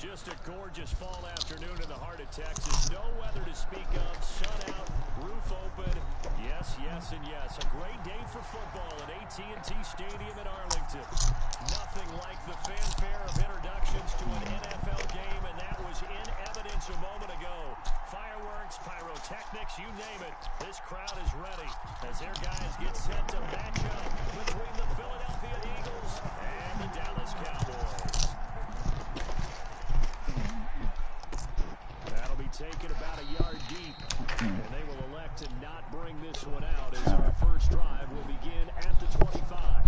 Just a gorgeous fall afternoon in the heart of Texas. No weather to speak of. Sun out, roof open. Yes, yes, and yes. A great day for football at AT&T Stadium in Arlington. Nothing like the fanfare of introductions to an NFL game, and that was in evidence a moment ago. Fireworks, pyrotechnics, you name it. This crowd is ready as their guys get set to match up between the Philadelphia Eagles and the Dallas Cowboys. That'll be taken about a yard deep, and they will elect to not bring this one out as our first drive will begin at the 25.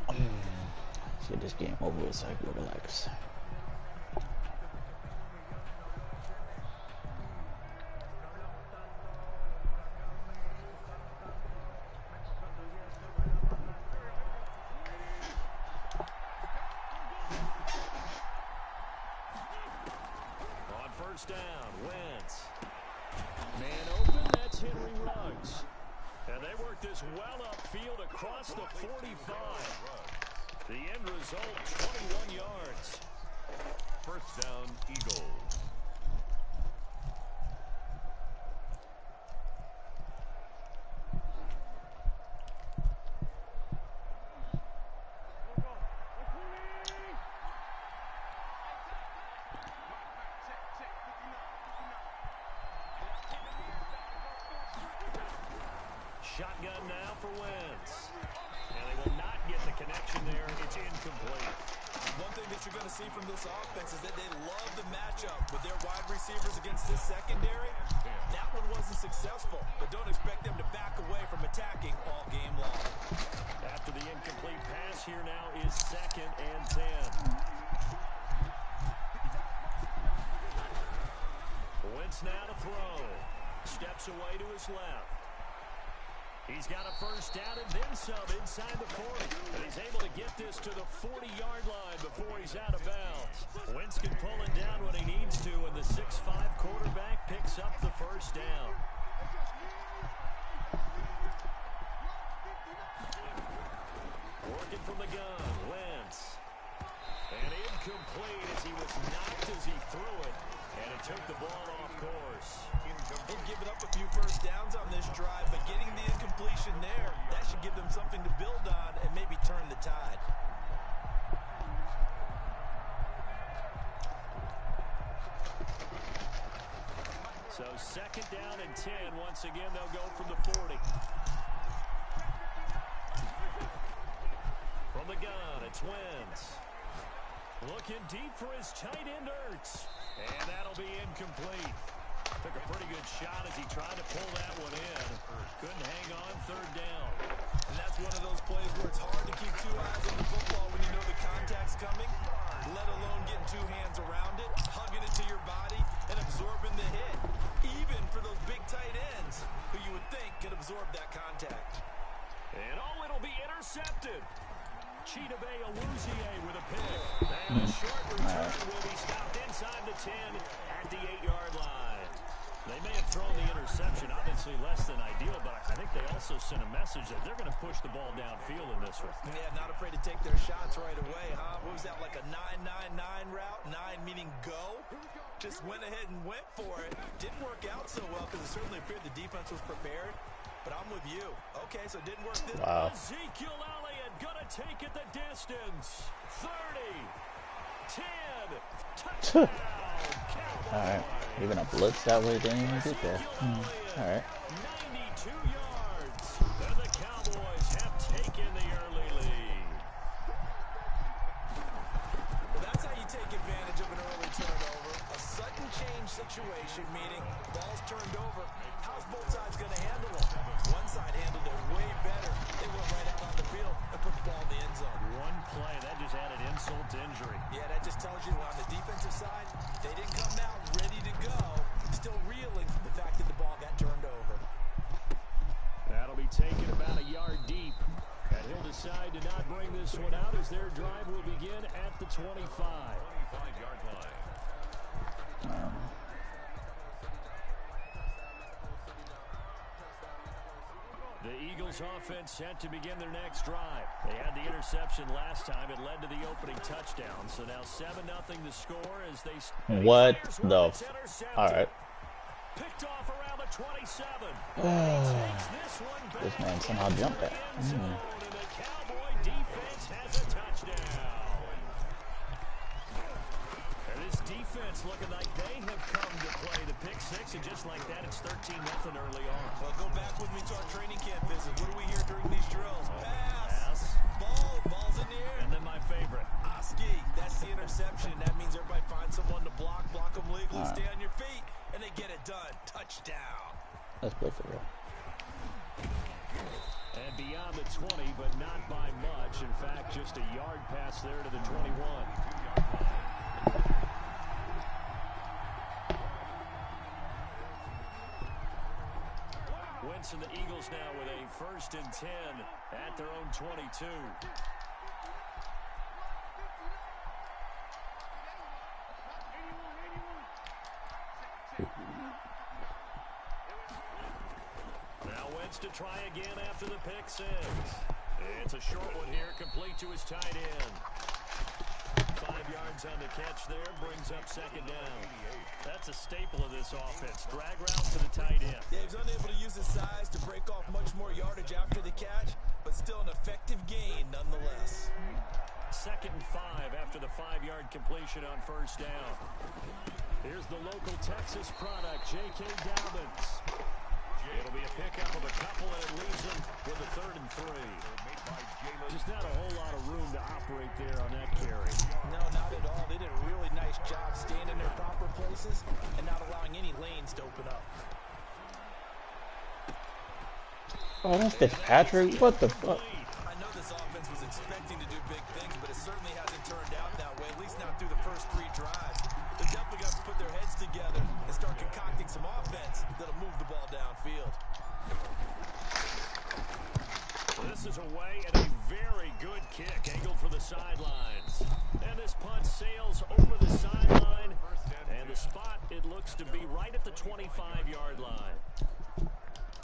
Let's get this game over with so I can relax. Down, Wentz. Man open, that's Henry Ruggs. And they work this well upfield across the 45. The end result, 21 yards. First down, Eagles. Shotgun now for Wentz. And they will not get the connection there. It's incomplete. One thing that you're going to see from this offense is that they love the matchup with their wide receivers against this secondary. That one wasn't successful, but don't expect them to back away from attacking all game long. After the incomplete pass, here now is 2nd and 10. Wentz now to throw. Steps away to his left. He's got a first down and then some inside the 40. And he's able to get this to the 40-yard line before he's out of bounds. Wentz can pull it down when he needs to, and the 6'5 quarterback picks up the first down. Working from the gun, Wentz. And incomplete as he was knocked as he threw it. And it took the ball off course. They've given up a few first downs on this drive, but getting the incompletion there, that should give them something to build on and maybe turn the tide. So 2nd down and 10. Once again, they'll go from the 40. From the gun, it's Wentz. Looking deep for his tight end, Ertz. And that'll be incomplete. Took a pretty good shot as he tried to pull that one in. Couldn't hang on, 3rd down. And that's one of those plays where it's hard to keep 2 eyes on the football when you know the contact's coming, let alone getting 2 hands around it, hugging it to your body, and absorbing the hit. Even for those big tight ends who you would think could absorb that contact. And it'll be intercepted. Chidobe Awuzie with a pick. And a short return will be stopped inside the 10 at the 8-yard line. They may have thrown the interception, obviously less than ideal, but I think they also sent a message that they're going to push the ball downfield in this one. Yeah, not afraid to take their shots right away, huh? What was that, like a 9-9-9 route? 9 meaning go? Just went ahead and went for it. Didn't work out so well because it certainly appeared the defense was prepared. But I'm with you. Okay, so it didn't work this Wow. Ezekiel Elliott gonna take it the distance. 30, 10, touchdown, Cowboys. Alright. Even a blitz that way didn't even get there. Alright. 92 yards. And the Cowboys have taken the early lead. Well, that's how you take advantage of an early turnover. A sudden change situation, meaning ball's turned over. How's both sides going to handle it? One side handled it way better. They went right out on the field and put the ball in the end zone. One play, that just added insult to injury. Yeah, that just tells you on the defensive side, they didn't come out ready to go. Still reeling from the fact that the ball got turned over. That'll be taken about a yard deep. And he'll decide to not bring this one out as their drive will begin at the 25. 25-yard line. The Eagles offense set to begin their next drive. They had the interception last time. It led to the opening touchdown. So now 7-0 the score as they... What the... Alright. Picked off around the 27. This man somehow jumped it. And the Cowboy defense has a touchdown. And this defense looking like they have come to play the pick six, and just like that, it's 13-0 early on. Well, go back with me to our training camp visit. What do we hear during these drills? Pass. Ball's in the air. And then my favorite. Oski, that's the interception. That means everybody finds someone to block them legally, stay on your feet, and they get it done. Touchdown. Let's play for real. And beyond the 20, but not by much. In fact, just a yard pass there to the 21. Wentz and the Eagles now with a 1st and 10 at their own 22. Now Wentz to try again after the pick six. It's a short one here, complete to his tight end. 5 yards on the catch there, brings up 2nd down. That's a staple of this offense. Drag route to the tight end. Yeah, he's unable to use his size to break off much more yardage after the catch, but still an effective gain nonetheless. 2nd and 5 after the 5-yard completion on 1st down. Here's the local Texas product, J.K. Dobbins. It'll be a pickup of a couple, and it leaves him with a 3rd and 3. Just not a whole lot of room to operate there on that carry. No, not at all. They did a really nice job staying in their proper places and not allowing any lanes to open up. Oh, that's Fitzpatrick. What the fuck? I know this offense was expecting to do big things, but it certainly hasn't turned out that way, at least not through the first 3 drives. They definitely got to put their heads together and start concocting some offense that'll move the ball downfield. This is away and a very good kick, angled for the sidelines. And this punt sails over the sideline, and the spot, it looks to be right at the 25-yard line.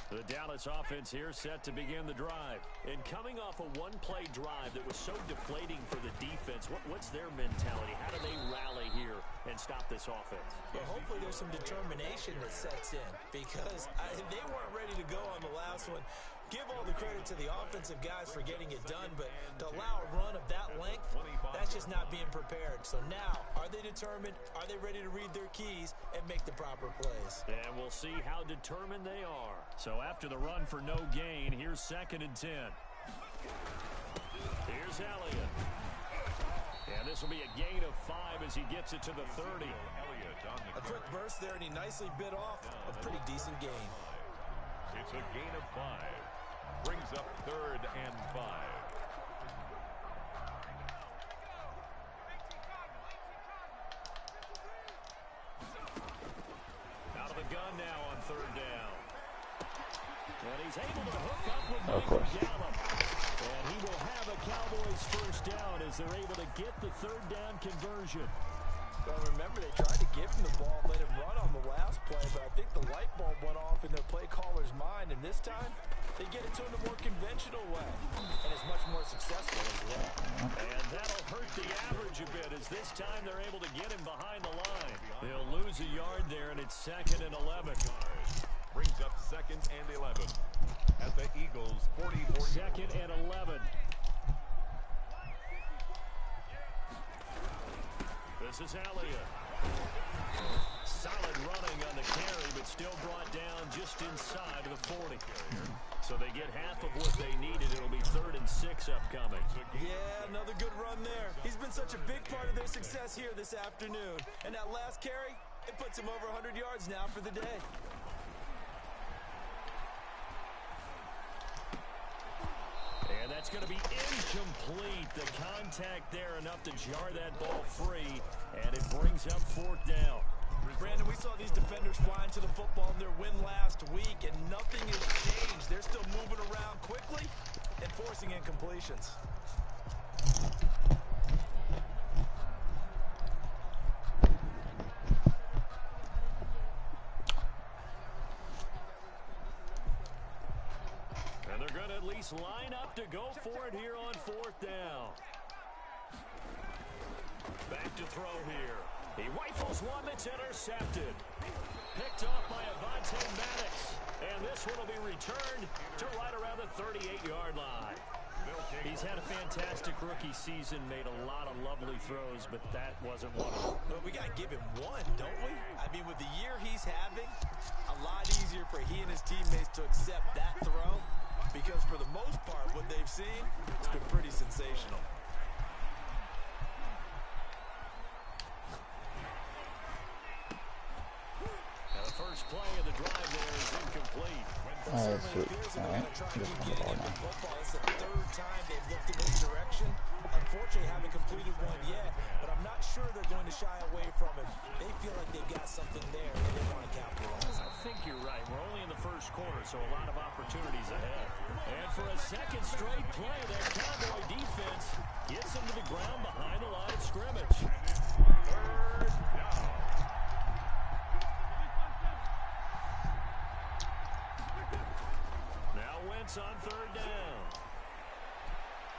The Dallas offense here set to begin the drive. And coming off a one-play drive that was so deflating for the defense, what's their mentality? How do they rally here and stop this offense? Well, hopefully there's some determination that sets in, because they weren't ready to go on the last one. Give all the credit to the offensive guys for getting it done, but to allow a run of that length, that's just not being prepared. So now, are they determined? Are they ready to read their keys and make the proper plays? And we'll see how determined they are. So after the run for no gain, here's 2nd and 10. Here's Elliott. And this will be a gain of 5 as he gets it to the 30. A quick burst there, and he nicely bit off a pretty decent gain. It's a gain of 5. Brings up 3rd and 5. Out of the gun now on 3rd down. And he's able to hook up with Michael Gallup. And he will have a Cowboys 1st down as they're able to get the 3rd down conversion. Well, remember, they tried to give him the ball, let him run on the last play, but I think the light bulb went off in their play caller's mind, and this time, they get it to him the more conventional way, and it's much more successful as well. And that'll hurt the average a bit, as this time they're able to get him behind the line. They'll lose a yard there, and it's 2nd and 11. Brings up 2nd and 11 at the Eagles' 44. 2nd and 11. This is Elliott. Solid running on the carry, but still brought down just inside of the 40. So they get half of what they needed. It'll be 3rd and 6 upcoming. Yeah, another good run there. He's been such a big part of their success here this afternoon. And that last carry, it puts him over 100 yards now for the day. And that's going to be incomplete. The contact there enough to jar that ball free, and it brings up 4th down. Brandon, we saw these defenders flying to the football in their win last week, and nothing has changed. They're still moving around quickly and forcing incompletions. Eagles line up to go for it here on 4th down. Back to throw here. He rifles one that's intercepted. Picked off by Avonte Maddox. And this one will be returned to right around the 38-yard line. He's had a fantastic rookie season, made a lot of lovely throws, but that wasn't one of them. Well, we got to give him one, don't we? I mean, with the year he's having, a lot easier for he and his teammates to accept that throw because for the most part, what they've seen, it's been pretty sensational. Now the first play of the drive there is incomplete. Oh, sweet. Alright, just on the ball now. It's the 3rd time they've looked in his direction. Unfortunately, haven't completed one yet, but I'm not sure they're going to shy away from him. They feel like they've got something there and they want to capitalize. I think you're right. We're only in the first quarter, so a lot of opportunities ahead. And for a second straight play, that Cowboy defense gets him to the ground behind the line of scrimmage. 3rd down. Now Wentz on 3rd down.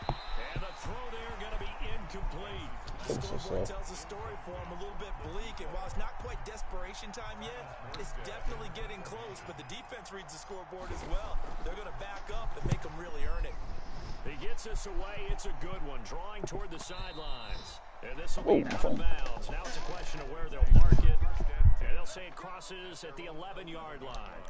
And the throw there going to be incomplete. The scoreboard tells a story for him, a little bit bleak, and while it's not quite desperation time yet, it's definitely getting close, but the defense reads the scoreboard as well. They're going to back up and make them really earn it. He gets us away. It's a good one, drawing toward the sidelines. And this will be out of bounds. Now it's a question of where they'll mark it, and they'll say it crosses at the 11-yard line.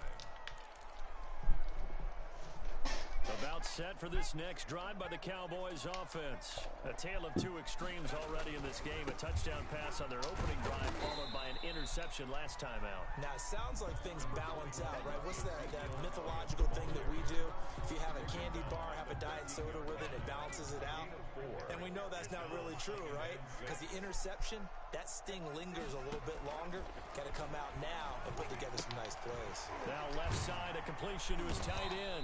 About set for this next drive by the Cowboys offense. A tale of two extremes already in this game. A touchdown pass on their opening drive followed by an interception last time out. Now, it sounds like things balance out, right? What's that mythological thing that we do? If you have a candy bar, have a diet soda with it, it balances it out. And we know that's not really true, right? Because the interception, that sting lingers a little bit longer. Got to come out now and put together some nice plays. Now left side, a completion to his tight end.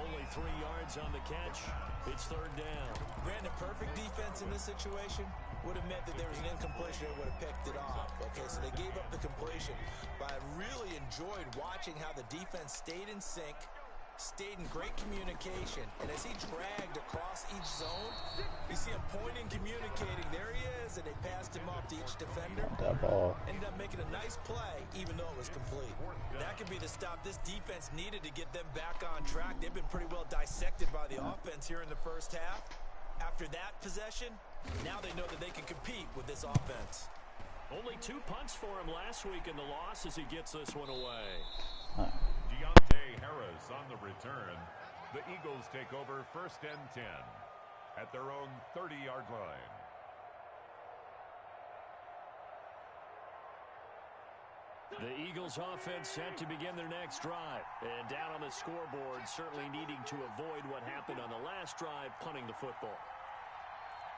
Only 3 yards on the catch. It's 3rd down. Brandon, perfect defense in this situation would have meant that there was an incompletion and would have picked it off. Okay, so they gave up the completion. But I really enjoyed watching how the defense stayed in sync, stayed in great communication, and as he dragged across each zone, you see him pointing, communicating. There he is, and they passed him off to each defender. That ball. Ended up making a nice play, even though it was complete. That could be the stop this defense needed to get them back on track. They've been pretty well dissected by the offense here in the first half. After that possession, now they know that they can compete with this offense. Only 2 punts for him last week in the loss as he gets this one away. Deontay Harris on the return. The Eagles take over 1st and 10 at their own 30-yard line. The Eagles offense set to begin their next drive. And down on the scoreboard, certainly needing to avoid what happened on the last drive, punting the football.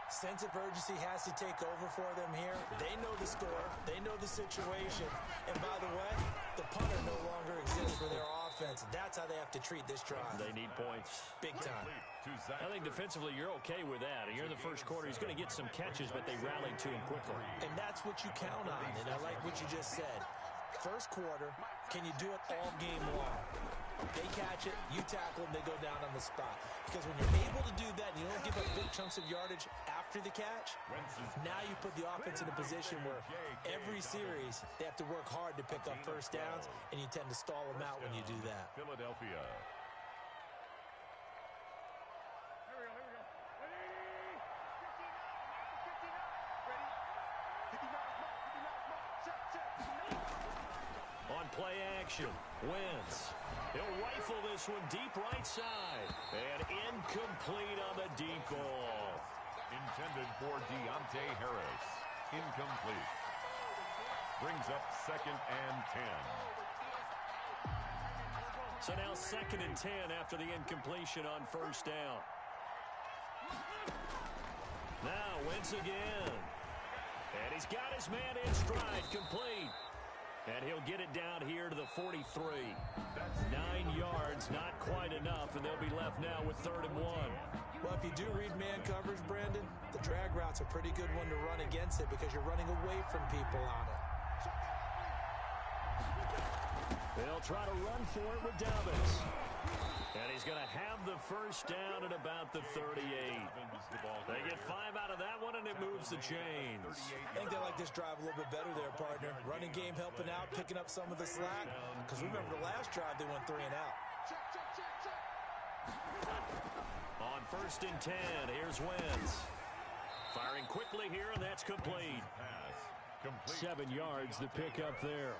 Sense of urgency has to take over for them here. They know the score. They know the situation. And by the way, the punter no longer exists for their offense. That's how they have to treat this drive. They need points. Big time. I think defensively you're okay with that. You're in the first quarter. He's going to get some catches, but they rallied to him quickly. And that's what you count on. And I like what you just said. First quarter, can you do it all game long? They catch it, you tackle them, they go down on the spot. Because when you're able to do that and you don't give up big chunks of yardage after the catch, now you put the offense in a position where every series they have to work hard to pick up first downs, and you tend to stall them out when you do that. Philadelphia. On play action, Wentz. He'll rifle this one deep right side. And incomplete on the deep ball. Intended for Deontay Harris. Incomplete. Brings up 2nd and 10. So now 2nd and 10 after the incompletion on 1st down. Now Wentz again. And he's got his man in stride, complete. And he'll get it down here to the 43. 9 yards, not quite enough, and they'll be left now with 3rd and 1. Well, if you do read man coverage, Brandon, the drag route's a pretty good one to run against it because you're running away from people on it. They'll try to run for it with Davis. And he's going to have the first down at about the 38. They get 5 out of that one, and it moves the chains. I think they like this drive a little bit better there, partner. Running game helping out, picking up some of the slack. Because remember, the last drive, they went 3 and out. On 1st and 10, here's Wentz. Firing quickly here, and that's complete. 7 yards, the pickup there.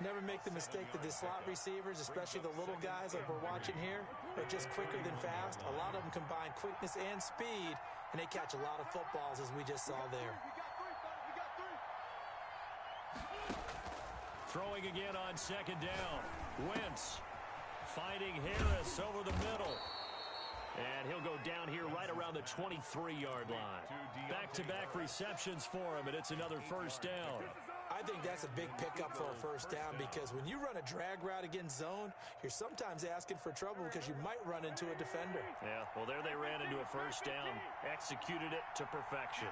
Never make the mistake that the slot receivers, especially the little guys like we're watching here, are just quicker than fast. A lot of them combine quickness and speed, and they catch a lot of footballs, as we just saw there. Throwing again on 2nd down. Wentz finding Harris over the middle. And he'll go down here right around the 23-yard line. Back-to-back receptions for him, and it's another first down. I think that's a big pickup for a first down because when you run a drag route against zone, you're sometimes asking for trouble because you might run into a defender. Yeah, well, there they ran into a first down, executed it to perfection.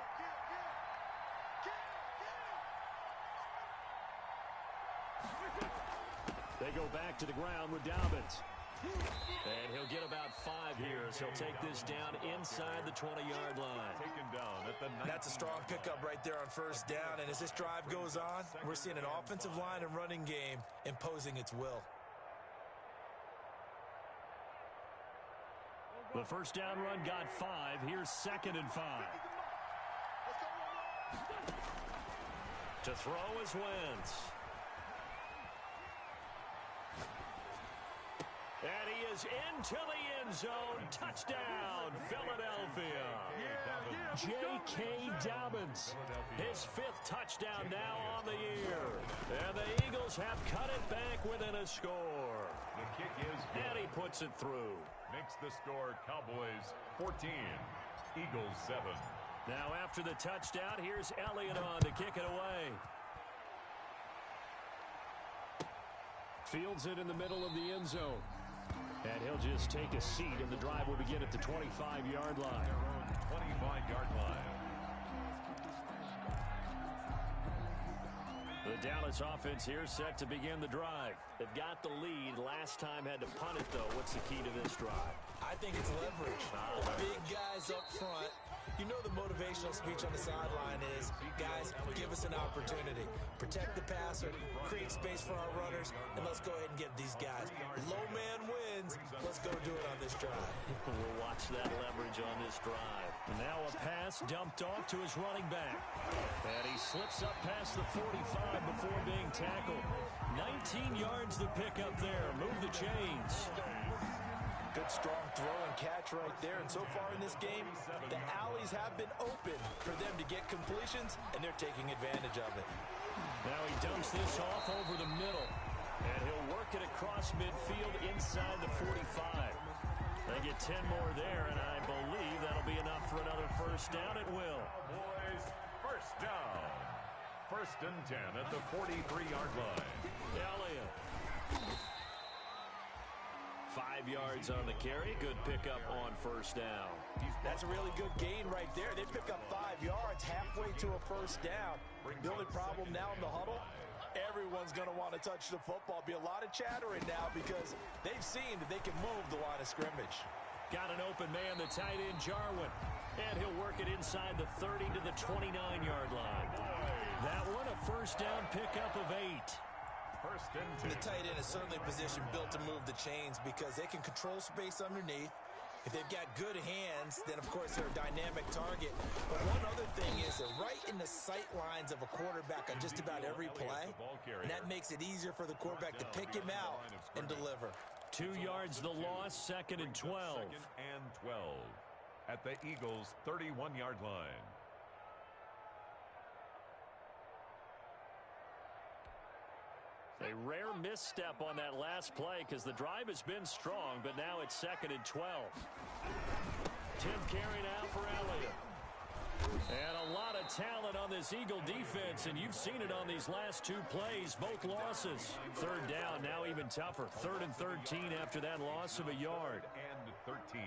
They go back to the ground with Dobbins. And he'll get about 5 here as he'll take this down inside the 20-yard line. That's a strong pickup right there on first down. And as this drive goes on, we're seeing an offensive line and running game imposing its will. The first down run got 5. Here's 2nd and 5. To throw is Wentz. And he is into the end zone. Touchdown, Philadelphia. J.K. Dobbins, his 5th touchdown now on the year. And the Eagles have cut it back within a score. The kick is good. And he puts it through. Makes the score Cowboys 14, Eagles 7. Now after the touchdown, here's Elliott on to kick it away. Fields it in the middle of the end zone. And he'll just take a seat, and the drive will begin at the 25-yard line. Their own 25-yard line. The Dallas offense here set to begin the drive. They've got the lead. Last time had to punt it, though. What's the key to this drive? I think it's leverage. Big guys up front. You know the motivational speech on the sideline is, guys, give us an opportunity. Protect the passer, create space for our runners, and let's go ahead and get these guys. Low man wins. Let's go do it on this drive. We'll watch that leverage on this drive. And now a pass dumped off to his running back. And he slips up past the 45 before being tackled. 19 yards the pickup there. Move the chains. Good strong throw and catch right there. And so far in this game, the alleys have been open for them to get completions, and they're taking advantage of it. Now he dumps this off over the middle. And he'll work it across midfield inside the 45. They get 10 more there, and I believe that'll be enough for another first down. It will. Cowboys first down. 1st and 10 at the 43-yard line. Elliott. 5 yards on the carry. Good pickup on first down. That's a really good gain right there. They pick up 5 yards halfway to a first down. The only problem now in the huddle, everyone's going to want to touch the football. Be a lot of chattering now because they've seen that they can move the line of scrimmage. Got an open man, the tight end, Jarwin. And he'll work it inside the 30 to the 29-yard line. That one, a first down pickup of 8. 1st and 10. The tight end is certainly a position built to move the chains because they can control space underneath. If they've got good hands, then, of course, they're a dynamic target. But one other thing is they're right in the sight lines of a quarterback on just about every play. And that makes it easier for the quarterback to pick him out and deliver. 2 yards the loss, 2nd and 12. 2nd and 12 at the Eagles' 31-yard line. A rare misstep on that last play because the drive has been strong, but now it's 2nd and 12. Tim carry now for Elliott. And a lot of talent on this Eagle defense, and you've seen it on these last 2 plays, both losses. 3rd down, now even tougher. 3rd and 13 after that loss of a yard. And 13.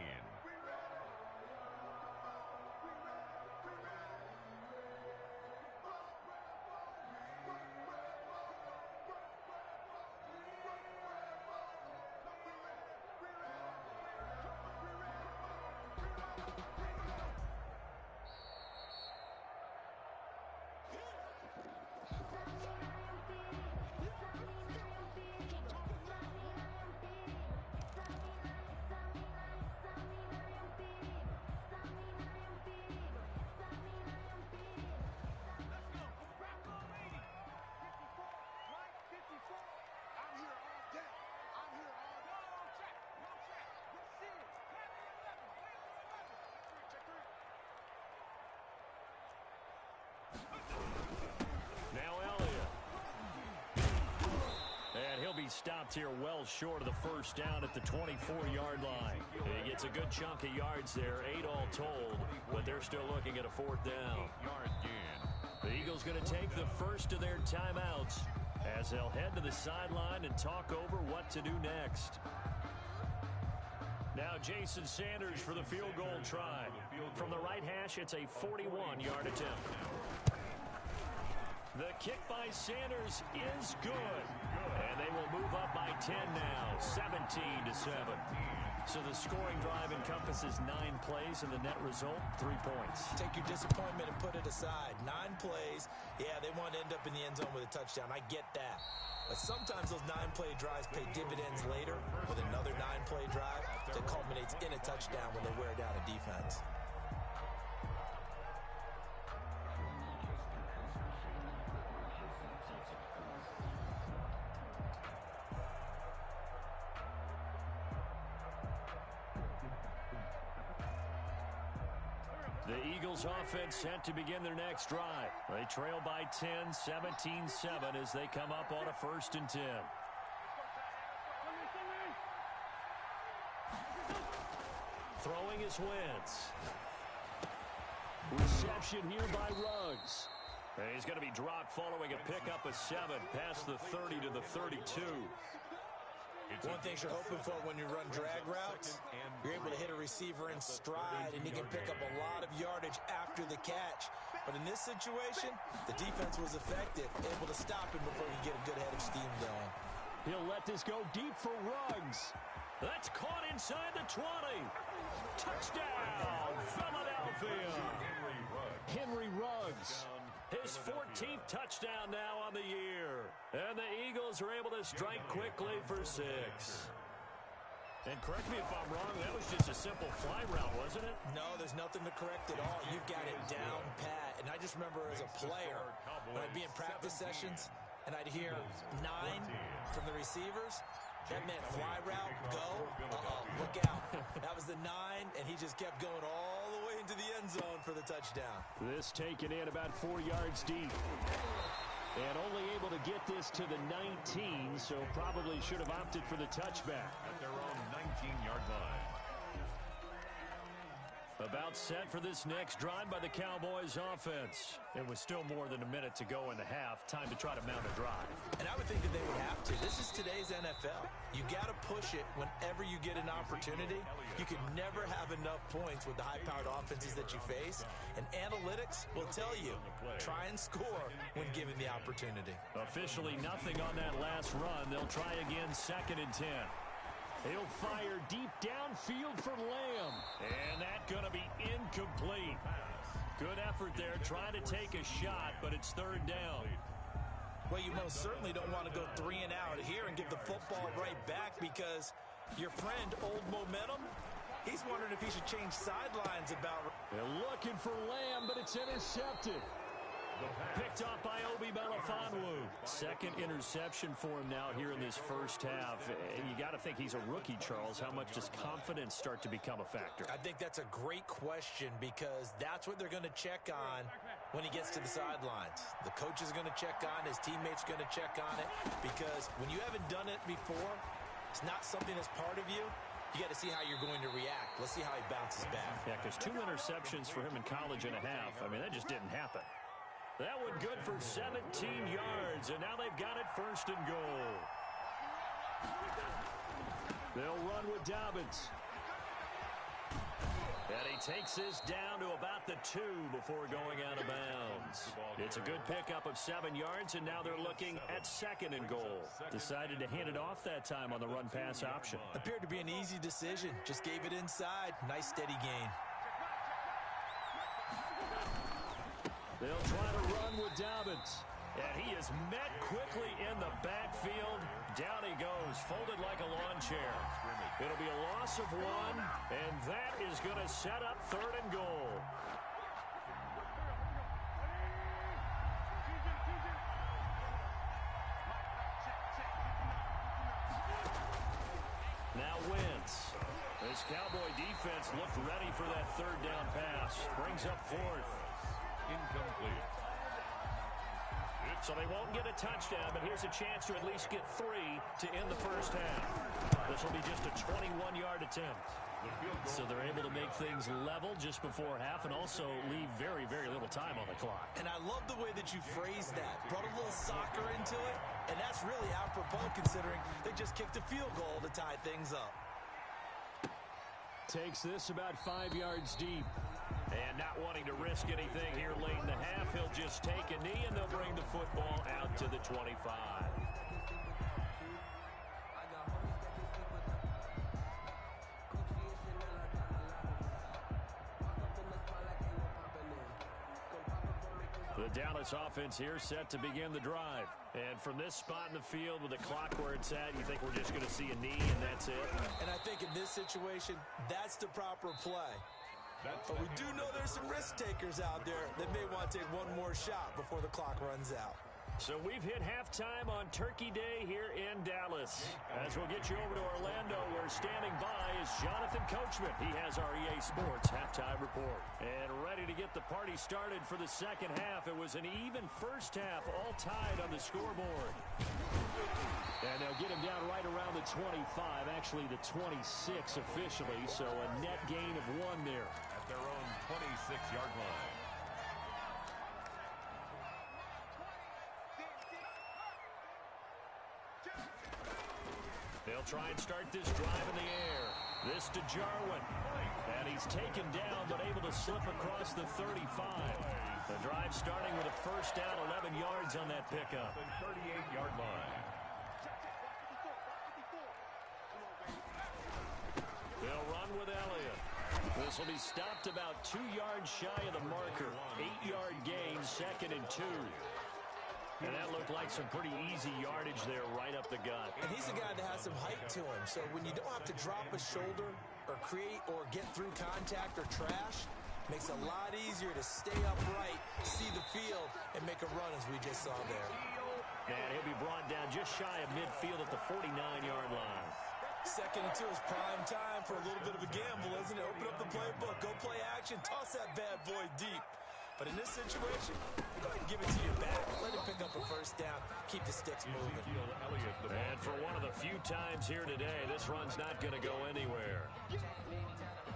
stopped here well short of the first down at the 24-yard line. He gets a good chunk of yards there, 8 all told, but they're still looking at a 4th down. The Eagles going to take the first of their timeouts as they'll head to the sideline and talk over what to do next. Now Jason Sanders for the field goal try. From the right hash, it's a 41-yard attempt. The kick by Sanders is good. And they will move up by 10 now, 17-7. So the scoring drive encompasses 9 plays, and the net result, 3 points. Take your disappointment and put it aside. 9 plays. Yeah, they want to end up in the end zone with a touchdown. I get that. But sometimes those 9-play drives pay dividends later with another 9-play drive that culminates in a touchdown when they wear down a defense. The Eagles offense set to begin their next drive. They trail by 10, 17-7 as they come up on a 1st and 10. Throwing is Wentz. Reception here by Ruggs. He's going to be dropped following a pickup of 7 past the 30 to the 32. One thing you're hoping for when you run drag routes, you're able to hit a receiver in stride, and he can pick up a lot of yardage after the catch. But in this situation, the defense was effective, able to stop him before he get a good head of steam going. He'll let this go deep for Ruggs. That's caught inside the 20. Touchdown, Philadelphia. Henry Ruggs. His 14th touchdown now on the year. And the Eagles are able to strike quickly for 6. And correct me if I'm wrong, that was just a simple fly route, wasn't it? No, there's nothing to correct at all. You've got it down pat. And I just remember as a player, when I'd be in practice sessions, and I'd hear 9 from the receivers, that meant fly route, go, look out. That was the 9, and he just kept going all the way into the end zone for the touchdown. This taken in about 4 yards deep. And only able to get this to the 19, so probably should have opted for the touchback. At their own 19-yard line. About set for this next drive by the Cowboys offense. It was still more than a minute to go in the half. Time to try to mount a drive. And I would think that they would have to. This is today's NFL. You got to push it whenever you get an opportunity. You can never have enough points with the high-powered offenses that you face. And analytics will tell you, try and score when given the opportunity. Officially nothing on that last run. They'll try again 2nd and 10. He'll fire deep downfield for Lamb. And that's going to be incomplete. Good effort there, trying to take a shot, but it's 3rd down. Well, you most certainly don't want to go 3 and out here and give the football right back because your friend, Old Momentum, he's wondering if he should change sidelines about. They're looking for Lamb, but it's intercepted. Picked off by Obi Melifonwu. 2nd interception for him now here in this first half. And you got to think he's a rookie, Charles. How much does confidence start to become a factor? I think that's a great question because that's what they're going to check on when he gets to the sidelines. The coach is going to check on, his teammates going to check on it because when you haven't done it before, it's not something that's part of you. You got to see how you're going to react. Let's see how he bounces back. Yeah, because 2 interceptions for him in college and a half. I mean, that just didn't happen. That one good for 17 yards, and now they've got it 1st and goal. They'll run with Dobbins. And he takes this down to about the 2 before going out of bounds. It's a good pickup of 7 yards, and now they're looking at 2nd and goal. Decided to hand it off that time on the run-pass option. Appeared to be an easy decision. Just gave it inside. Nice steady gain. They'll try to run with Dobbins. And he is met quickly in the backfield. Down he goes, folded like a lawn chair. It'll be a loss of 1, and that is going to set up 3rd and goal. Now Wentz. This Cowboy defense looked ready for that 3rd down pass. Brings up 4th. Incomplete. So they won't get a touchdown, but here's a chance to at least get 3 to end the first half. This will be just a 21-yard attempt. So they're able to make things level just before half and also leave very, very little time on the clock. And I love the way that you phrased that. Brought a little soccer into it, and that's really apropos considering they just kicked a field goal to tie things up. Takes this about 5 yards deep. And not wanting to risk anything here late in the half, he'll just take a knee and they'll bring the football out to the 25. The Dallas offense here set to begin the drive. And from this spot in the field with the clock where it's at, you think we're just going to see a knee and that's it? And I think in this situation, that's the proper play. But we do know there's some risk takers out there that may want to take one more shot before the clock runs out. So we've hit halftime on Turkey Day here in Dallas. As we'll get you over to Orlando, where standing by is Jonathan Coachman. He has our EA Sports halftime report. And ready to get the party started for the second half. It was an even first half, all tied on the scoreboard. And they'll get him down right around the 25, actually the 26 officially, so a net gain of 1 there. At their own 26-yard line. They'll try and start this drive in the air. This to Jarwin. And he's taken down, but able to slip across the 35. The drive starting with a first down, 11 yards on that pickup. The 38-yard line. They'll run with Elliott. This will be stopped about 2 yards shy of the marker. 8-yard gain, 2nd and 2. And that looked like some pretty easy yardage there right up the gut. And he's a guy that has some height to him. So when you don't have to drop a shoulder or create or get through contact or trash, makes it a lot easier to stay upright, see the field, and make a run as we just saw there. And he'll be brought down just shy of midfield at the 49-yard line. 2nd and 2 is prime time for a little bit of a gamble, isn't it? Open up the playbook, go play action, toss that bad boy deep. But in this situation, go ahead and give it to your back. Let him pick up a first down. Keep the sticks moving. And for one of the few times here today, this run's not going to go anywhere.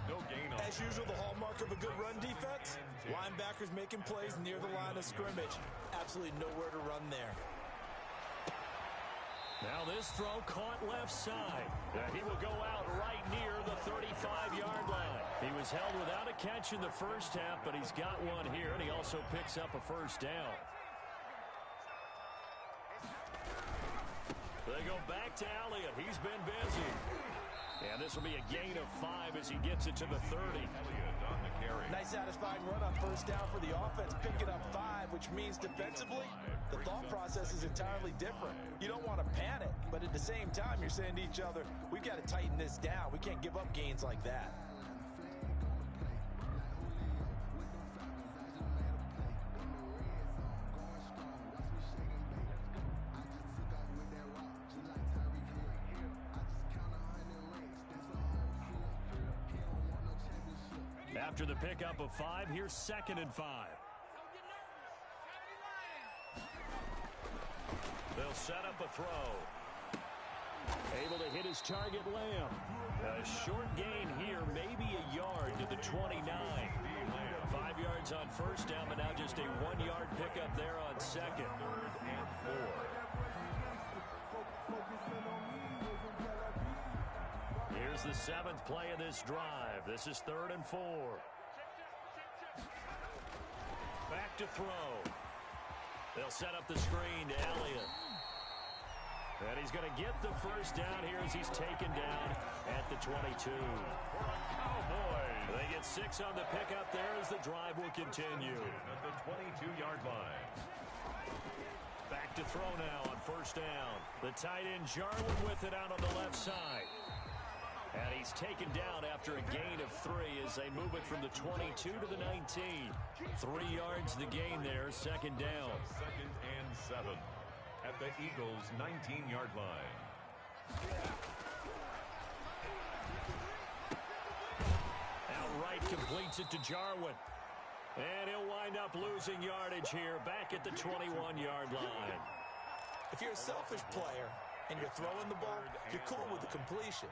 No gain on. As usual, the hallmark of a good run defense, linebackers making plays near the line of scrimmage. Absolutely nowhere to run there. Now this throw caught left side. He will go out right near the 35-yard line. He was held without a catch in the first half, but he's got one here, and he also picks up a first down. They go back to Elliott. He's been busy. And this will be a gain of 5 as he gets it to the 30. Elliott on the carry. Nice satisfying run on first down for the offense, picking up 5, which means defensively, the thought process is entirely different. You don't want to panic, but at the same time, you're saying to each other, we've got to tighten this down. We can't give up gains like that. After the pickup of 5, here's 2nd and 5. They'll set up a throw. Able to hit his target, Lamb. A short gain here, maybe a yard to the 29. 5 yards on first down, but now just a 1-yard pickup there on 2nd. 3rd and 4. Here's the 7th play of this drive. This is 3rd and 4. Back to throw. They'll set up the screen to Elliott. And he's going to get the first down here as he's taken down at the 22. Cowboys. They get 6 on the pickup there as the drive will continue. At the 22-yard line. Back to throw now on first down. The tight end Jarwin with it out on the left side. And he's taken down after a gain of 3 as they move it from the 22 to the 19. 3 yards the gain there, 2nd down. 2nd and 7 at the Eagles' 19-yard line. Outright completes it to Jarwin. And he'll wind up losing yardage here back at the 21-yard line. If you're a selfish player and you're throwing the ball, you're cool with the completion.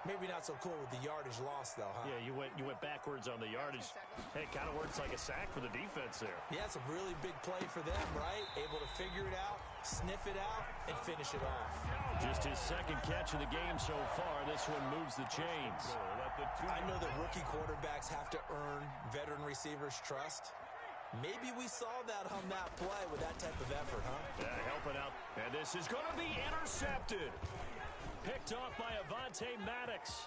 Maybe not so cool with the yardage loss, though, huh? Yeah, you went backwards on the yardage. Hey, it kind of works like a sack for the defense there. Yeah, it's a really big play for them, right? Able to figure it out, sniff it out, and finish it off. Just his second catch of the game so far. This one moves the chains. I know that rookie quarterbacks have to earn veteran receivers' trust. Maybe we saw that on that play with that type of effort, huh? Yeah, helping out. And this is going to be intercepted. Picked off by Avonte Maddox.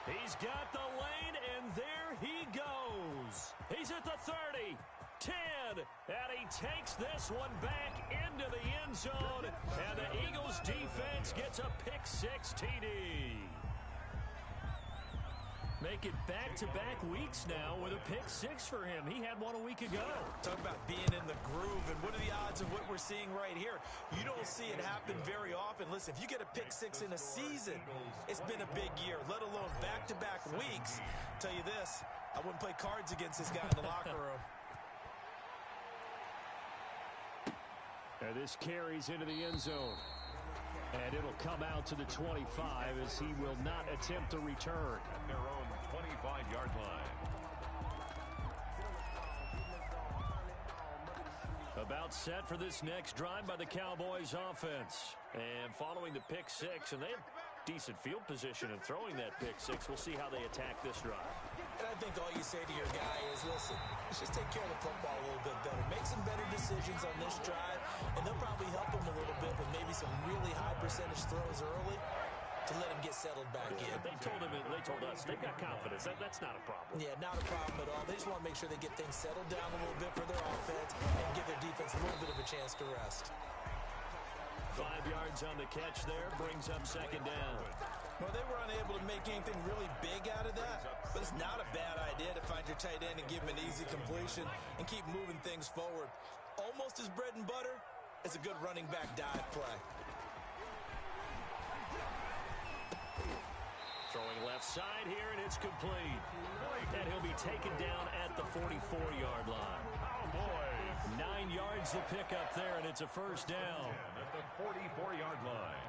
He's got the lane, and there he goes. He's at the 30, 10, and he takes this one back into the end zone, and the Eagles defense gets a pick-6 TD. Make it back-to-back weeks now with a pick-6 for him. He had one a week ago. Talk about being in the groove, and what are the odds of what we're seeing right here? You don't see it happen very often. Listen, if you get a pick-6 in a season, it's been a big year, let alone back-to-back weeks. Tell you this, I wouldn't play cards against this guy in the locker room. And this carries into the end zone. And it'll come out to the 25 as he will not attempt to return. At their own 25-yard line. About set for this next drive by the Cowboys offense. And following the pick-6, and they have decent field position in throwing that pick-6. We'll see how they attack this drive. And I think all you say to your guy is, listen, let's just take care of the football a little bit better. Make some better decisions on this drive, and they'll probably help him a little bit with maybe some really high percentage throws early to let him get settled back in. They told us they've got confidence. That's not a problem. Yeah, not a problem at all. They just want to make sure they get things settled down a little bit for their offense and give their defense a little bit of a chance to rest. 5 yards on the catch there, brings up second down. Well, they were unable to make anything really big out of that, but it's not a bad idea to find your tight end and give him an easy completion and keep moving things forward. Almost as bread and butter as a good running back dive play. Throwing left side here, and it's complete. And he'll be taken down at the 44-yard line. Oh, boy. 9 yards to pick up there, and it's a first down. At the 44-yard line.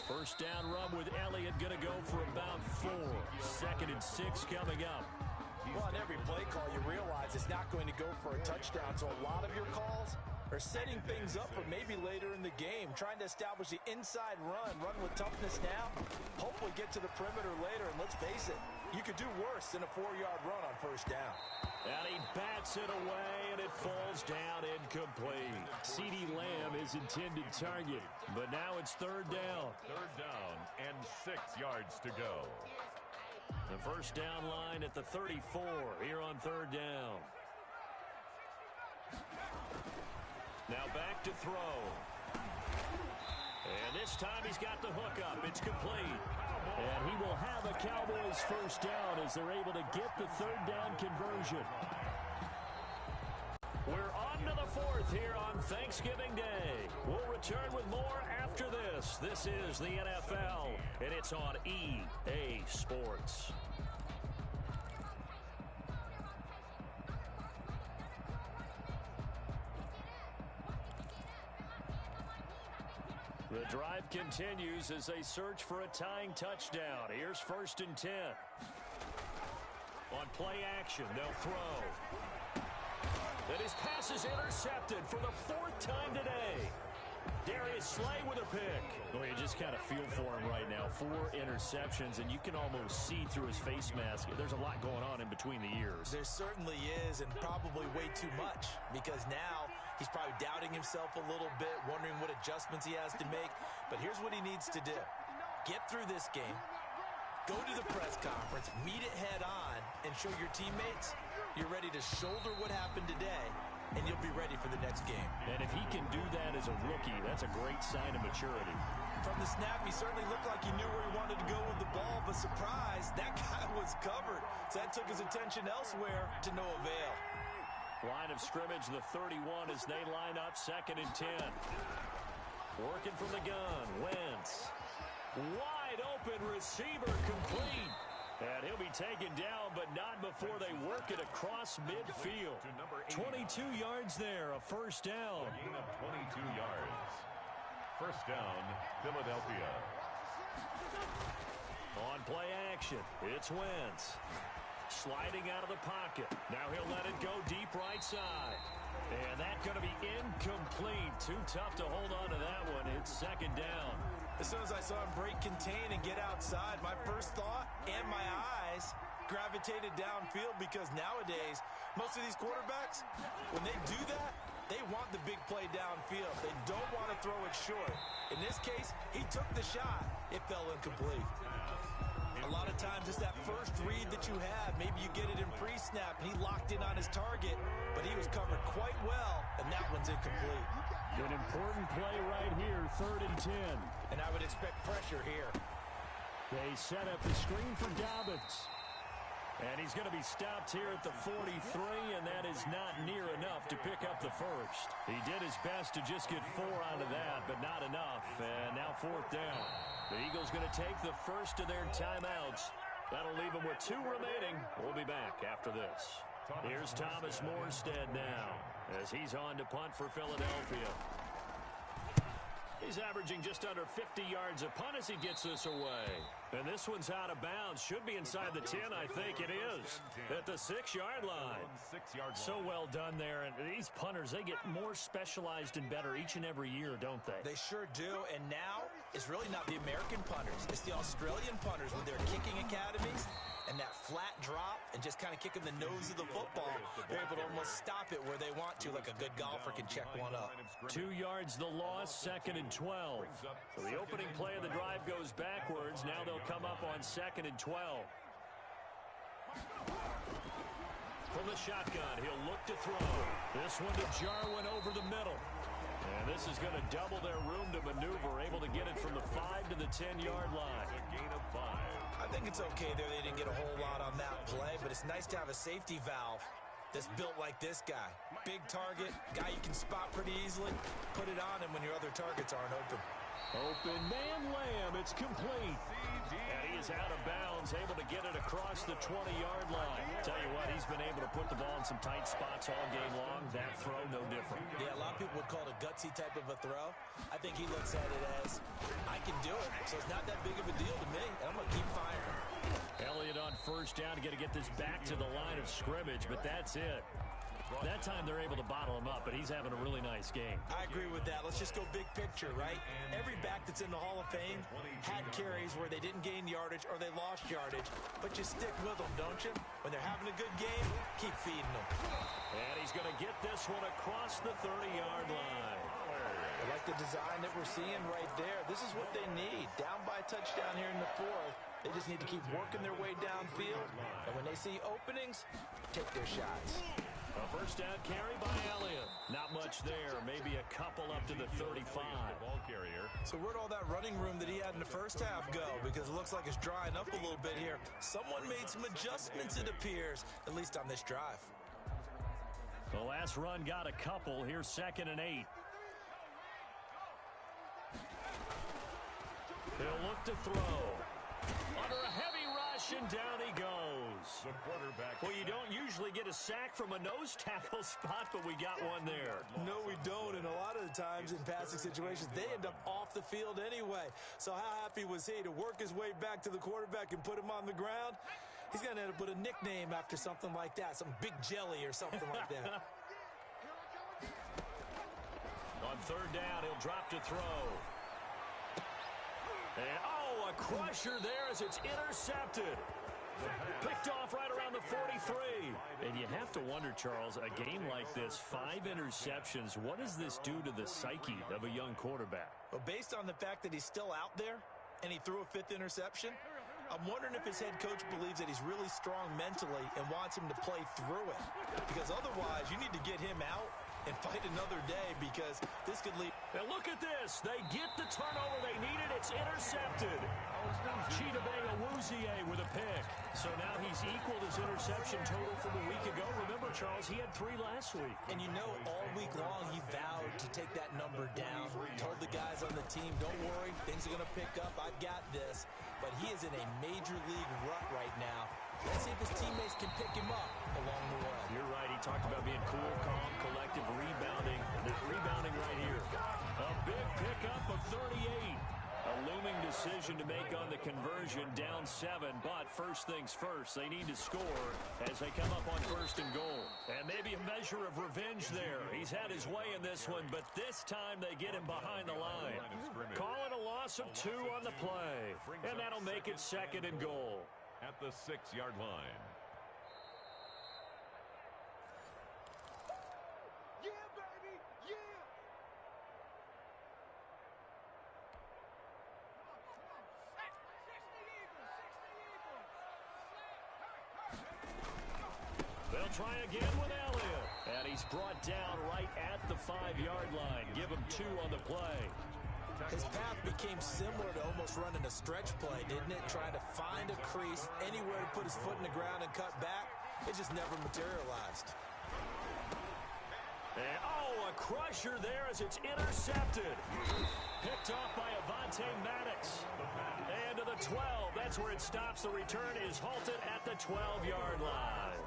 First down run with Elliott going to go for about 4. 2nd and 6 coming up. Well, on every play call, you realize it's not going to go for a touchdown, so a lot of your calls are setting things up for maybe later in the game, trying to establish the inside run with toughness now, hopefully get to the perimeter later, and let's face it, you could do worse than a 4-yard run on first down. And he bats it away, and it falls down incomplete. CeeDee Lamb is intended target, but now it's third down. Third down and 6 yards to go. The first down line at the 34 here on third down. Now back to throw. And this time he's got the hook up. It's complete. And he will have a Cowboys first down as they're able to get the third down conversion. We're on to the 4th here on Thanksgiving Day. We'll return with more after this. This is the NFL, and it's on EA Sports. The drive continues as they search for a tying touchdown. Here's 1st and 10. On play action, they'll throw. And his pass is intercepted for the 4th time today. Darius Slay with a pick. Well, you just kind of feel for him right now. 4 interceptions, and you can almost see through his face mask. There's a lot going on in between the ears. There certainly is, and probably way too much, because now he's probably doubting himself a little bit, wondering what adjustments he has to make. But here's what he needs to do. Get through this game, go to the press conference, meet it head on, and show your teammates you're ready to shoulder what happened today, and you'll be ready for the next game. And if he can do that as a rookie, that's a great sign of maturity. From the snap, he certainly looked like he knew where he wanted to go with the ball, but surprise, that guy was covered. So that took his attention elsewhere to no avail. Line of scrimmage, the 31 as they line up, 2nd and 10. Working from the gun, Wentz. Wide Wide open receiver complete. And he'll be taken down, but not before they work it across midfield. 22 yards there, a first down. A gain of 22 yards. First down, Philadelphia. On play action, it's Wentz. Sliding out of the pocket. Now he'll let it go deep right side. And that's going to be incomplete. Too tough to hold on to that one. It's second down. As soon as I saw him break contain and get outside, my first thought and my eyes gravitated downfield, because nowadays, most of these quarterbacks, when they do that, they want the big play downfield. They don't want to throw it short. In this case, he took the shot. It fell incomplete. A lot of times it's that first read that you have. Maybe you get it in pre-snap, and he locked in on his target, but he was covered quite well, and that one's incomplete. An important play right here, 3rd and 10. And I would expect pressure here. They set up the screen for Dobbins. And he's going to be stopped here at the 43, and that is not near enough to pick up the first. He did his best to just get 4 out of that, but not enough. And now 4th down. The Eagles going to take the first of their timeouts. That'll leave them with 2 remaining. We'll be back after this. Here's Thomas Morstead now as he's on to punt for Philadelphia. He's averaging just under 50 yards a punt as he gets this away. And this one's out of bounds. Should be inside the 10, I think it is. At the 6-yard line. So well done there. And these punters, they get more specialized and better each and every year, don't they? They sure do. And now it's really not the American punters. It's the Australian punters with their kicking academies. And that flat drop and just kind of kicking the nose of the football, they're able to almost stop it where they want to, like a good golfer can check one up. 2 yards the loss, 2nd and 12. So the opening play of the drive goes backwards. Now they'll come up on 2nd and 12. From the shotgun, he'll look to throw. This one to Jarwin over the middle. And this is going to double their room to maneuver, able to get it from the 5 to the 10-yard line. A gain of 5. I think it's okay there. They didn't get a whole lot on that play, but it's nice to have a safety valve that's built like this guy. Big target, guy you can spot pretty easily. Put it on him when your other targets aren't open. Open man Lamb, it's complete. And he is out of bounds, able to get it across the 20-yard line. Tell you what, he's been able to put the ball in some tight spots all game long. That throw, no different. Yeah, a lot of people would call it a gutsy type of a throw. I think he looks at it as, I can do it, so it's not that big of a deal to me, and I'm going to keep firing. Elliott on first down, got to get this back to the line of scrimmage, but that's it. That time they're able to bottle him up, but he's having a really nice game. I agree with that. Let's just go big picture, right? Every back that's in the Hall of Fame had carries where they didn't gain yardage or they lost yardage, but you stick with them, don't you? When they're having a good game, keep feeding them. And he's going to get this one across the 30-yard line. I like the design that we're seeing right there. This is what they need. Down by a touchdown here in the 4th. They just need to keep working their way downfield. And when they see openings, take their shots. A first down carry by Elliott. Not much there. Maybe a couple up to the 35. Ball carrier. So where'd all that running room that he had in the first half go? Because it looks like it's drying up a little bit here. Someone made some adjustments, it appears, at least on this drive. The last run got a couple. Here's 2nd and 8. He'll look to throw. Under a heavy rush, and down he goes. The quarterback. Well, you don't usually get a sack from a nose tackle spot, but we got one there. No, we don't, and a lot of the times in passing situations, they end up off the field anyway. So how happy was he to work his way back to the quarterback and put him on the ground? He's going to end up with a nickname after something like that, some Big Jelly or something like that. On 3rd down, he'll drop to throw. And, oh, a crusher there as it's intercepted. Picked off right around the 43. And you have to wonder, Charles, a game like this, 5 interceptions, what does this do to the psyche of a young quarterback? Well, based on the fact that he's still out there and he threw a 5th interception, I'm wondering if his head coach believes that he's really strong mentally and wants him to play through it. Because otherwise, you need to get him out and fight another day because this could lead. And look at this. They get the turnover they needed. It's intercepted. Chidobe with a pick. So now he's equaled his interception total from a week ago. Remember, Charles, he had 3 last week. And you know, all week long he vowed to take that number down. Told the guys on the team, don't worry, things are going to pick up. I've got this. But he is in a major league rut right now. Let's see if his teammates can pick him up along the way. You're right. He talked about being cool, calm, collective, rebounding. They're rebounding right here. A big pickup of 38. A looming decision to make on the conversion, down 7. But first things first, they need to score as they come up on 1st and goal. And maybe a measure of revenge there. He's had his way in this one, but this time they get him behind the line. Call it a loss of 2 on the play. And that'll make it 2nd and goal. At the 6-yard line. Yeah, baby! Yeah! They'll try again with Elliott. And he's brought down right at the 5-yard line. Give him 2 on the play. His path became similar to almost running a stretch play, didn't it? Trying to find a crease, anywhere to put his foot in the ground and cut back. It just never materialized. And, a crusher there as it's intercepted. Picked off by Avonte Maddox. And to the 12. That's where it stops. The return is halted at the 12-yard line.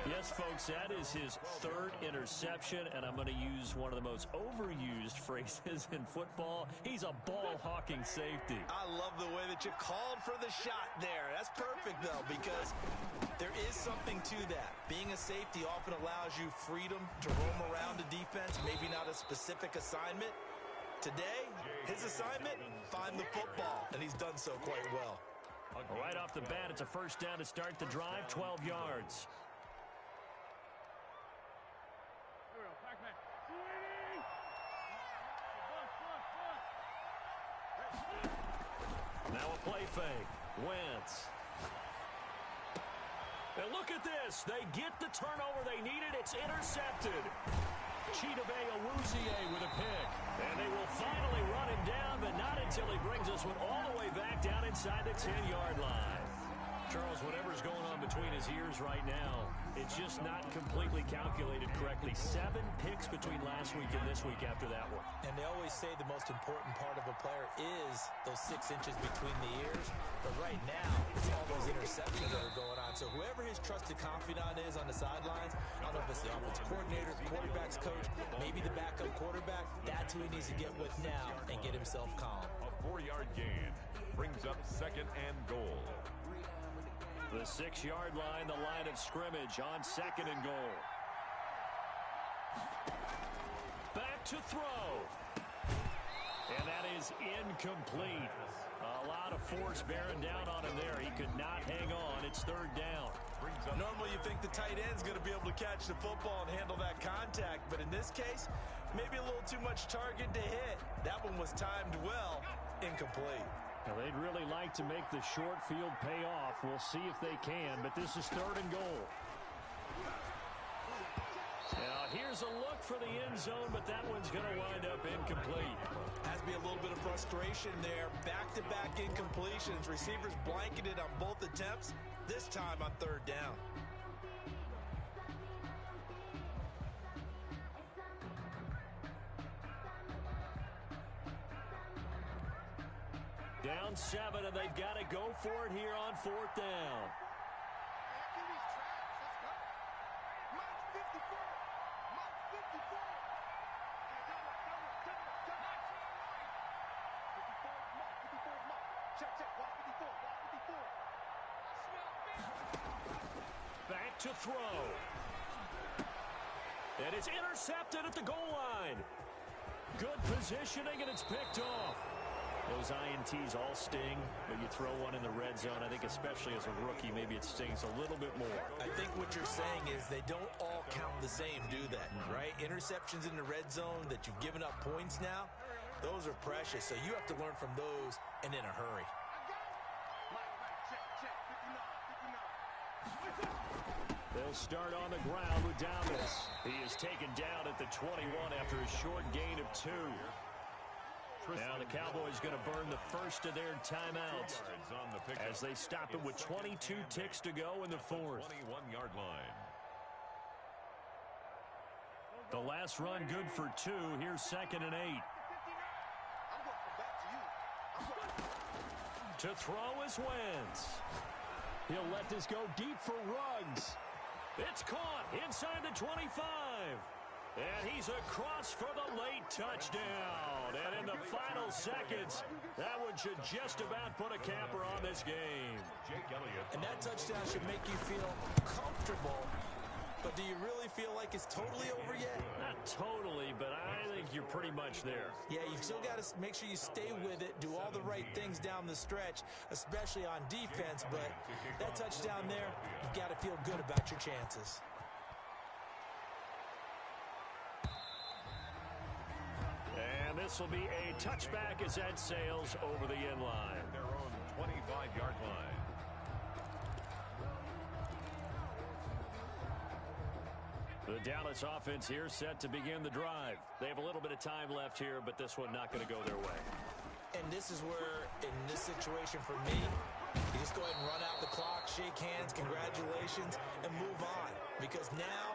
Yes, folks, that is his 3rd interception, and I'm going to use one of the most overused phrases in football. He's a ball-hawking safety. I love the way that you called for the shot there. That's perfect, though, because there is something to that. Being a safety often allows you freedom to roam around a defense, maybe not a specific assignment. Today, his assignment, find the football, and he's done so quite well. Right off the bat, it's a 1st down to start the drive, 12 yards. Now a play fake. Wentz. And look at this. They get the turnover they needed. It's intercepted. Chidobe with a pick. And they will finally run him down, but not until he brings this one all the way back down inside the 10-yard line. Charles, whatever's going on between his ears right now, it's just not completely calculated correctly. 7 picks between last week and this week after that one. And they always say the most important part of a player is those 6 inches between the ears. But right now, it's all those interceptions that are going on. So whoever his trusted confidant is on the sidelines, I don't know if it's the offensive coordinator, quarterback's coach, maybe the backup quarterback, that's who he needs to get with now and get himself calm. A 4-yard gain brings up 2nd and goal. The 6-yard line, the line of scrimmage on 2nd and goal. Back to throw. And that is incomplete. A lot of force bearing down on him there. He could not hang on. It's 3rd down. Normally you think the tight end's going to be able to catch the football and handle that contact, but in this case, maybe a little too much target to hit. That one was timed well, incomplete. Now, they'd really like to make the short field pay off. We'll see if they can, but this is 3rd and goal. Now, here's a look for the end zone, but that one's going to wind up incomplete. Has to be a little bit of frustration there. Back-to-back incompletions. Receivers blanketed on both attempts, this time on 3rd down. Down 7, and they've got to go for it here on 4th down. Back to throw. And it's intercepted at the goal line. Good positioning, and it's picked off. Those INTs all sting, but you throw one in the red zone, I think especially as a rookie, maybe it stings a little bit more. I think what you're saying is they don't all count the same, do they? Right? Interceptions in the red zone that you've given up points now, those are precious. So you have to learn from those and in a hurry. They'll start on the ground with Dallas. He is taken down at the 21 after a short gain of 2. Now the Cowboys going to burn the first of their timeouts as they stop it with 22 ticks to go in the fourth. 21-yard line. The last run good for 2. Here's 2nd and 8. To throw is Wentz. He'll let this go deep for Ruggs. It's caught inside the 25. And he's across for the late touchdown. And in the final seconds, that one should just about put a capper on this game. And that touchdown should make you feel comfortable. But do you really feel like it's totally over yet? Not totally, but I think you're pretty much there. Yeah, you've still got to make sure you stay with it, do all the right things down the stretch, especially on defense. But that touchdown there, you've got to feel good about your chances. And this will be a touchback as that sails over the end line. Their own 25-yard line. The Dallas offense here set to begin the drive. They have a little bit of time left here, but this one not going to go their way. And this is where, in this situation for me, you just go ahead and run out the clock, shake hands, congratulations, and move on. Because now,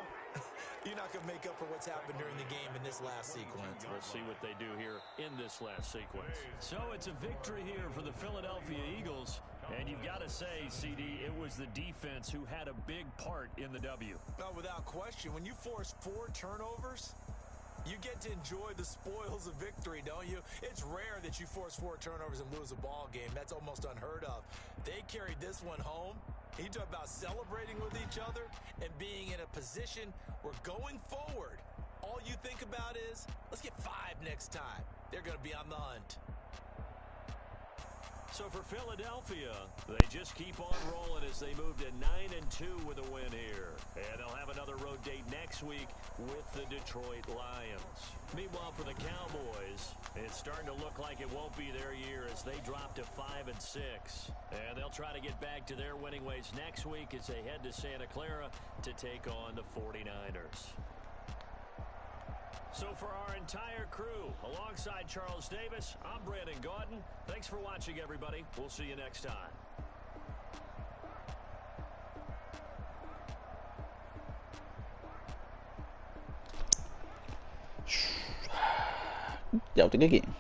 you're not going to make up for what's happened during the game in this last sequence. We'll see what they do here in this last sequence. So it's a victory here for the Philadelphia Eagles. And you've got to say, CD, it was the defense who had a big part in the W. Oh, without question. When you force 4 turnovers, you get to enjoy the spoils of victory, don't you? It's rare that you force 4 turnovers and lose a ball game. That's almost unheard of. They carried this one home. You talk about celebrating with each other and being in a position where going forward, all you think about is, let's get 5 next time. They're going to be on the hunt. So for Philadelphia, they just keep on rolling as they move to 9-2 with a win here. And they'll have another road date next week with the Detroit Lions. Meanwhile, for the Cowboys, it's starting to look like it won't be their year as they drop to 5-6. And they'll try to get back to their winning ways next week as they head to Santa Clara to take on the 49ers. So for our entire crew, alongside Charles Davis, I'm Brandon Gaudin. Thanks for watching, everybody. We'll see you next time. Dạo từ cái game